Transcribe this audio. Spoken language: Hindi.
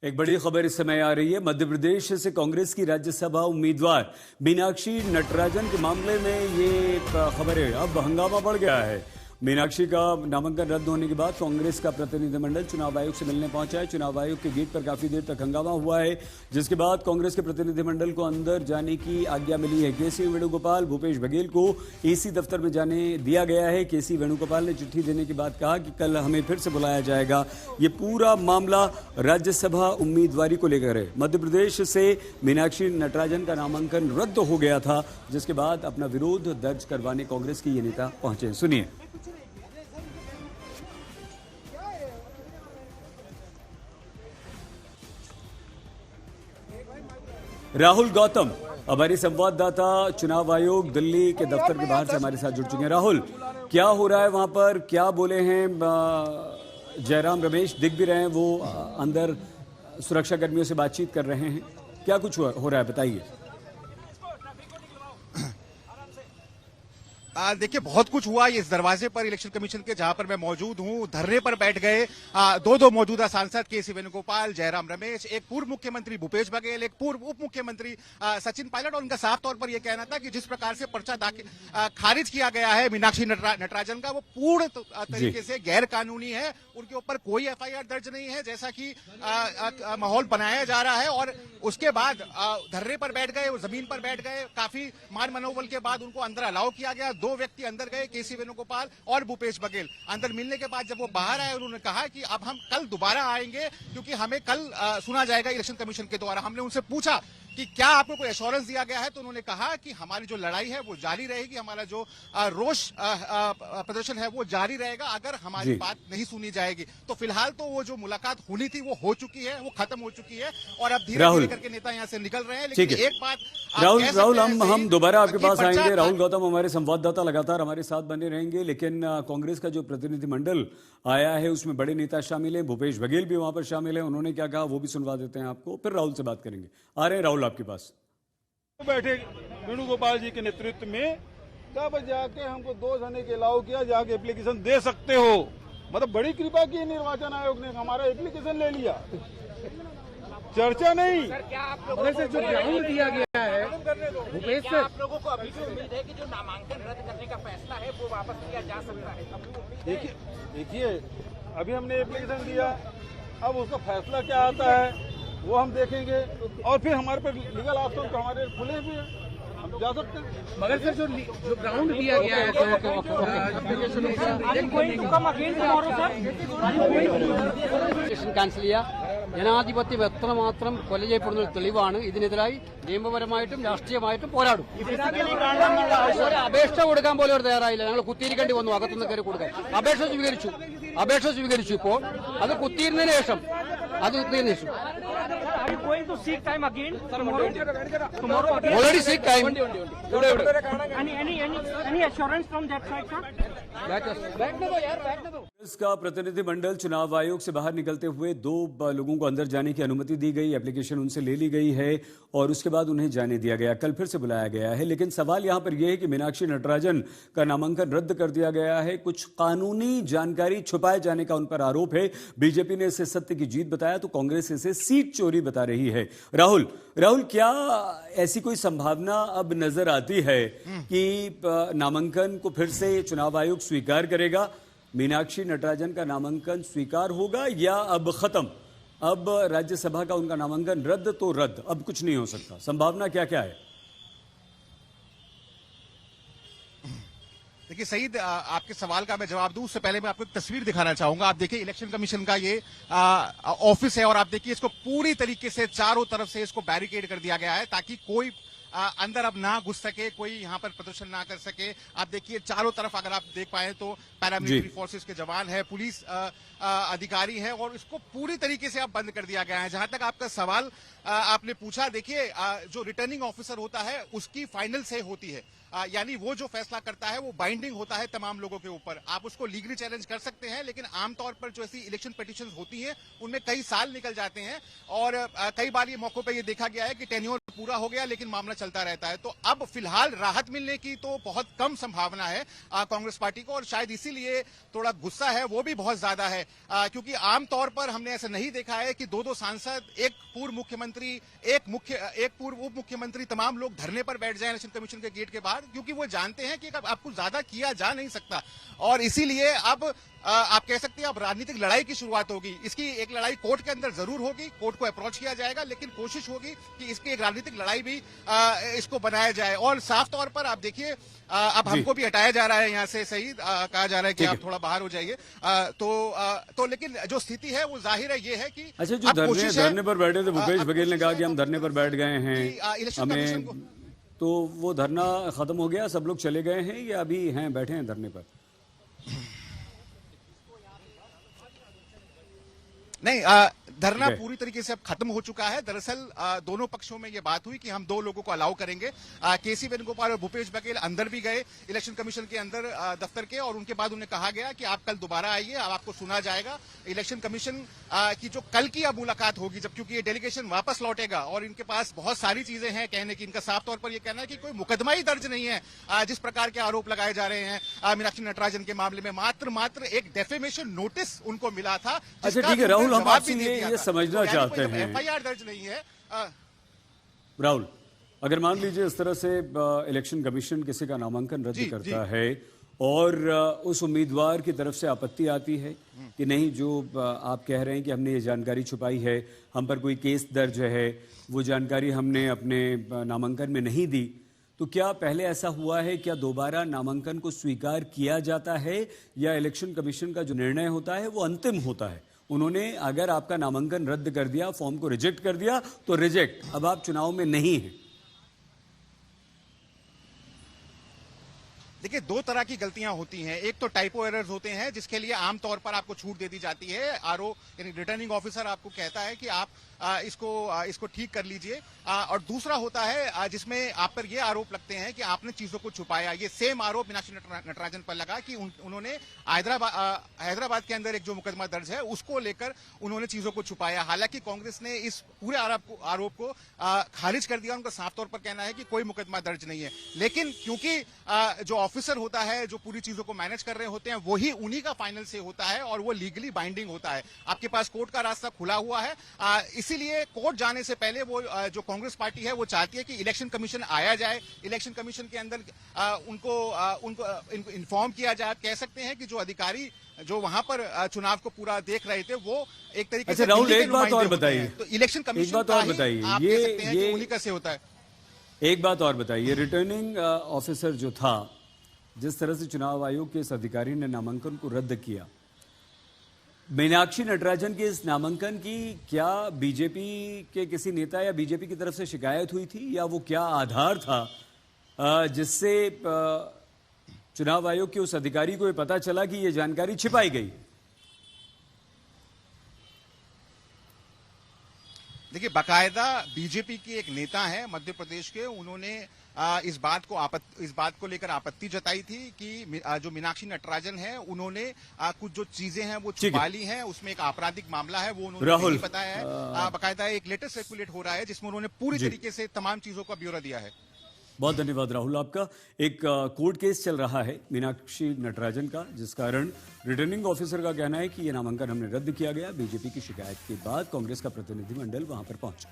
एक बड़ी खबर इस समय आ रही है। मध्य प्रदेश से कांग्रेस की राज्यसभा उम्मीदवार मीनाक्षी नटराजन के मामले में ये खबर है। अब हंगामा बढ़ गया है। मीनाक्षी का नामांकन रद्द होने के बाद कांग्रेस का प्रतिनिधिमंडल चुनाव आयोग से मिलने पहुंचा है। चुनाव आयोग के गेट पर काफी देर तक हंगामा हुआ है, जिसके बाद कांग्रेस के प्रतिनिधिमंडल को अंदर जाने की आज्ञा मिली है। केसी वेणुगोपाल, भूपेश बघेल को ईसी दफ्तर में जाने दिया गया है। केसी वेणुगोपाल ने चिट्ठी देने के बाद कहा कि कल हमें फिर से बुलाया जाएगा। ये पूरा मामला राज्यसभा उम्मीदवारी को लेकर है। मध्य प्रदेश से मीनाक्षी नटराजन का नामांकन रद्द हो गया था, जिसके बाद अपना विरोध दर्ज करवाने कांग्रेस के ये नेता पहुंचे। सुनिए। राहुल गौतम हमारे संवाददाता चुनाव आयोग दिल्ली के दफ्तर के बाहर से हमारे साथ जुड़ चुके हैं। राहुल, क्या हो रहा है वहां पर? क्या बोले हैं जयराम रमेश? दिख भी रहे हैं वो अंदर सुरक्षा कर्मियों से बातचीत कर रहे हैं। क्या कुछ हो रहा है, बताइए। देखिए, बहुत कुछ हुआ इस दरवाजे पर इलेक्शन कमीशन के, जहां पर मैं मौजूद हूं। धरने पर बैठ गए दो मौजूदा सांसद केसी वेणुगोपाल, जयराम रमेश, एक पूर्व मुख्यमंत्री भूपेश बघेल, एक पूर्व उप मुख्यमंत्री सचिन पायलट। और उनका साफ तौर पर यह कहना था कि जिस प्रकार से पर्चा खारिज किया गया है मीनाक्षी नटराजन का, वो पूर्ण तरीके से गैर कानूनी है। उनके ऊपर कोई एफआईआर दर्ज नहीं है, जैसा कि माहौल बनाया जा रहा है। और उसके बाद धरने पर बैठ गए, जमीन पर बैठ गए। काफी मान मनोबल के बाद उनको अंदर अलाउ किया गया। दो व्यक्ति अंदर गए, केसी वेणुगोपाल और भूपेश बघेल। अंदर मिलने के बाद जब वो बाहर आए, उन्होंने कहा कि अब हम कल दोबारा आएंगे, क्योंकि हमें कल सुना जाएगा इलेक्शन कमीशन के द्वारा। हमने उनसे पूछा कि क्या आपको कोई एश्योरेंस दिया गया है, तो उन्होंने कहा कि हमारी जो लड़ाई है वो जारी रहेगी, हमारा जो रोष प्रदर्शन है वो जारी रहेगा अगर हमारी बात नहीं सुनी जाएगी। तो फिलहाल तो वो जो मुलाकात होनी थी वो हो चुकी है, वो खत्म हो चुकी है। और अब धीरे धीरे करके नेता यहाँ से निकल रहे हैं। लेकिन एक बात राहुल, हम दोबारा आपके पास आएंगे। राहुल गौतम हमारे संवाददाता लगातार हमारे साथ बने रहेंगे। लेकिन कांग्रेस का जो प्रतिनिधिमंडल आया है उसमें बड़े नेता शामिल हैं। भूपेश बघेल भी वहां पर शामिल है। उन्होंने क्या कहा वो भी सुनवा देते हैं आपको, फिर राहुल से बात करेंगे। आ रहे हैं राहुल आपके पास। बैठे वेणुगोपाल जी के नेतृत्व में तब जाके हमको 2 जने के अलाउ किया, जाके एप्लीकेशन दे सकते हो। मतलब बड़ी कृपा की निर्वाचन आयोग ने, हमारा एप्लीकेशन ले लिया, चर्चा नहीं। सर, क्या आप लोगों से जो ग्राउंड दिया गया है भूपेश सर, आप लोगों को अभी भी उम्मीद है कि जो नामांकन रद्द करने का फैसला है वो वापस लिया जा सकता है? देखिए अभी हमने एप्लीकेशन दिया, अब उसका फैसला क्या आता है वो हम देखेंगे। और फिर हमारे पर लीगल ऑप्शन तो हमारे खुले भी हैं, हम जा सकते हैं। मगर सर जो ग्राउंड दिया गया है ക്യാൻസൽ ചെയ്യുക, ജനാധിപത്യം എത്രമാത്രം കൊല ചെയ്യപ്പെടുന്ന തെളിവാണ്. ഇതിനെതിരായി നിയമപരമായിട്ടും രാഷ്ട്രീയമായിട്ടും പോരാടും. ഒരു അപേക്ഷ കൊടുക്കാൻ പോലും അവർ തയ്യാറായില്ല. ഞങ്ങൾ കുത്തിയിരിക്കേണ്ടി വന്നു അകത്തുനിന്ന് കയറി കൊടുക്കാൻ. അപേക്ഷ സ്വീകരിച്ചു. ഇപ്പോൾ അത് കുത്തിയിരുന്നതിന് ശേഷം already seek time. Any assurance from that side, sir? इसका प्रतिनिधिमंडल चुनाव आयोग से बाहर निकलते हुए 2 लोगों को अंदर जाने की अनुमति दी गई। एप्लीकेशन उनसे ले ली गई है और उसके बाद उन्हें जाने दिया गया। कल फिर से बुलाया गया है। लेकिन सवाल यहां पर यह है कि मीनाक्षी नटराजन का नामांकन रद्द कर दिया गया है। कुछ कानूनी जानकारी छुपाए जाने का उन पर आरोप है। बीजेपी ने इसे सत्य की जीत बताया तो कांग्रेस इसे सीट चोरी बता रही है। राहुल, क्या ऐसी कोई संभावना अब नजर आती है कि नामांकन को फिर से चुनाव आयोग स्वीकार करेगा? मीनाक्षी नटराजन का नामांकन स्वीकार होगा या अब खत्म? अब राज्यसभा का उनका नामांकन रद्द तो रद्द, अब कुछ नहीं हो सकता। संभावना क्या क्या है? देखिए सईद, आपके सवाल का मैं जवाब दूं उससे पहले मैं आपको एक तस्वीर दिखाना चाहूंगा। आप देखिए, इलेक्शन कमीशन का ये ऑफिस है और आप देखिए इसको पूरी तरीके से चारों तरफ से इसको बैरिकेड कर दिया गया है ताकि कोई अंदर अब ना घुस सके, कोई यहाँ पर प्रदर्शन ना कर सके। आप देखिए चारों तरफ अगर आप देख पाए तो पैरामिलिट्री फोर्सेस के जवान है, पुलिस अधिकारी है और इसको पूरी तरीके से अब बंद कर दिया गया है। जहां तक आपका सवाल आपने पूछा, देखिए जो रिटर्निंग ऑफिसर होता है उसकी फाइनल से होती है। यानी वो जो फैसला करता है वो बाइंडिंग होता है तमाम लोगों के ऊपर। आप उसको लीगली चैलेंज कर सकते हैं, लेकिन आमतौर पर जो ऐसी इलेक्शन पिटीशन होती है उनमें कई साल निकल जाते हैं और कई बार ये मौकों पे ये देखा गया है कि टेन्योर पूरा हो गया लेकिन मामला चलता रहता है। तो अब फिलहाल राहत मिलने की तो बहुत कम संभावना है कांग्रेस पार्टी को, और शायद इसीलिए थोड़ा गुस्सा है वो भी बहुत ज्यादा है, क्योंकि आमतौर पर हमने ऐसा नहीं देखा है कि दो सांसद, एक पूर्व मुख्यमंत्री, एक पूर्व उप मुख्यमंत्री, तमाम लोग धरने पर बैठ जाए इलेक्शन कमीशन के गेट के बाहर, क्योंकि वो जानते हैं कि अब आपको ज्यादा किया जा नहीं सकता। और इसीलिए अब आप कह सकते हैं अब राजनीतिक लड़ाई की शुरुआत होगी। इसकी एक लड़ाई कोर्ट के अंदर जरूर होगी, कोर्ट को अप्रोच किया जाएगा, लेकिन कोशिश होगी कि इसकी एक राजनीतिक लड़ाई भी इसको बनाया जाए। और साफ तौर पर आप देखिए, अब हमको भी हटाया जा रहा है यहाँ से, सही कहा जा रहा है कि आप थोड़ा बाहर हो जाइए, तो लेकिन जो स्थिति है वो जाहिर है ये है कि अच्छा, जो धरने पर बैठे थे, भूपेश बघेल ने कहा कि हम धरने पर बैठ गए हैं, हमें, तो वो धरना खत्म हो गया, सब लोग चले गए हैं या अभी हैं, बैठे हैं धरने पर? नहीं, धरना पूरी तरीके से अब खत्म हो चुका है। दरअसल दोनों पक्षों में ये बात हुई कि हम 2 लोगों को अलाउ करेंगे। केसी वेणुगोपाल और भूपेश बघेल अंदर भी गए इलेक्शन कमीशन के अंदर दफ्तर के, और उनके बाद उन्हें कहा गया कि आप कल दोबारा आइए, अब आपको सुना जाएगा। इलेक्शन कमीशन की जो कल की अब मुलाकात होगी, जब क्योंकि ये डेलीगेशन वापस लौटेगा और इनके पास बहुत सारी चीजें हैं कहने की। इनका साफ तौर पर यह कहना है कि कोई मुकदमा ही दर्ज नहीं है। जिस प्रकार के आरोप लगाए जा रहे हैं मीनाक्षी नटराजन के मामले में, मात्र एक डेफेमेशन नोटिस उनको मिला था। अच्छा ठीक है राहुल, हम आपसे ये समझना चाहते हैं, एफआईआर दर्ज नहीं है। राहुल, अगर मान लीजिए इस तरह से इलेक्शन कमीशन किसी का नामांकन रद्द करता है और उस उम्मीदवार की तरफ से आपत्ति आती है कि नहीं, जो आप कह रहे हैं कि हमने ये जानकारी छुपाई है, हम पर कोई केस दर्ज है, वो जानकारी हमने अपने नामांकन में नहीं दी, तो क्या पहले ऐसा हुआ है, क्या दोबारा नामांकन को स्वीकार किया जाता है या इलेक्शन कमीशन का जो निर्णय होता है वो अंतिम होता है? उन्होंने अगर आपका नामांकन रद्द कर दिया, फॉर्म को रिजेक्ट कर दिया तो रिजेक्ट, अब आप चुनाव में नहीं हैं। देखिए, 2 तरह की गलतियां होती हैं। एक तो टाइपो एरर्स होते हैं जिसके लिए आमतौर पर आपको छूट दे दी जाती है। आरओ यानी रिटर्निंग ऑफिसर आपको कहता है कि आप इसको ठीक कर लीजिए। और दूसरा होता है जिसमें आप पर ये आरोप लगते हैं कि आपने चीजों को छुपाया। ये सेम आरोप मीनाक्षी नटराजन पर लगा कि उन्होंने हैदराबाद के अंदर एक जो मुकदमा दर्ज है उसको लेकर उन्होंने चीजों को छुपाया। हालांकि कांग्रेस ने इस पूरे आरोप को खारिज कर दिया। उनका साफ तौर पर कहना है कि कोई मुकदमा दर्ज नहीं है। लेकिन क्योंकि जो ऑफिसर होता है, जो पूरी चीजों को मैनेज कर रहे होते हैं, वही उन्हीं का फाइनल से होता है और वो लीगली बाइंडिंग होता है। आपके पास कोर्ट का रास्ता खुला हुआ है। इसीलिए कोर्ट जाने से पहले वो जो कांग्रेस पार्टी है वो चाहती है कि इलेक्शन कमीशन आया जाए, इलेक्शन कमीशन के अंदर उनको इन्फॉर्म किया जाए। कह सकते हैं कि जो अधिकारी जो वहां पर चुनाव को पूरा देख रहे थे वो एक तरीके से। राहुल, एक बात और बताइए, तो इलेक्शन कमीशन एक बात और बताइए, ये उन्हीं का से होता है। एक बात और बताइए, रिटर्निंग ऑफिसर जो था, जिस तरह से चुनाव आयोग के इस अधिकारी ने नामांकन को रद्द किया, मीनाक्षी नटराजन के इस नामांकन की क्या बीजेपी के किसी नेता या बीजेपी की तरफ से शिकायत हुई थी, या वो क्या आधार था जिससे चुनाव आयोग के उस अधिकारी को ये पता चला कि ये जानकारी छिपाई गई? देखिए, बाकायदा बीजेपी के एक नेता है मध्य प्रदेश के, उन्होंने इस बात को लेकर आपत्ति जताई थी कि जो मीनाक्षी नटराजन है उन्होंने कुछ जो चीजें हैं वो छुपा ली हैं, उसमें एक आपराधिक मामला है वो उन्होंने नहीं बताया है। बाकायदा एक लेटर सर्कुलेट हो रहा है जिसमें उन्होंने पूरी तरीके से तमाम चीजों का ब्यौरा दिया है। बहुत धन्यवाद राहुल आपका। एक कोर्ट केस चल रहा है मीनाक्षी नटराजन का, जिस कारण रिटर्निंग ऑफिसर का कहना है कि यह नामांकन हमने रद्द किया गया। बीजेपी की शिकायत के बाद कांग्रेस का प्रतिनिधिमंडल वहां पर पहुंचा।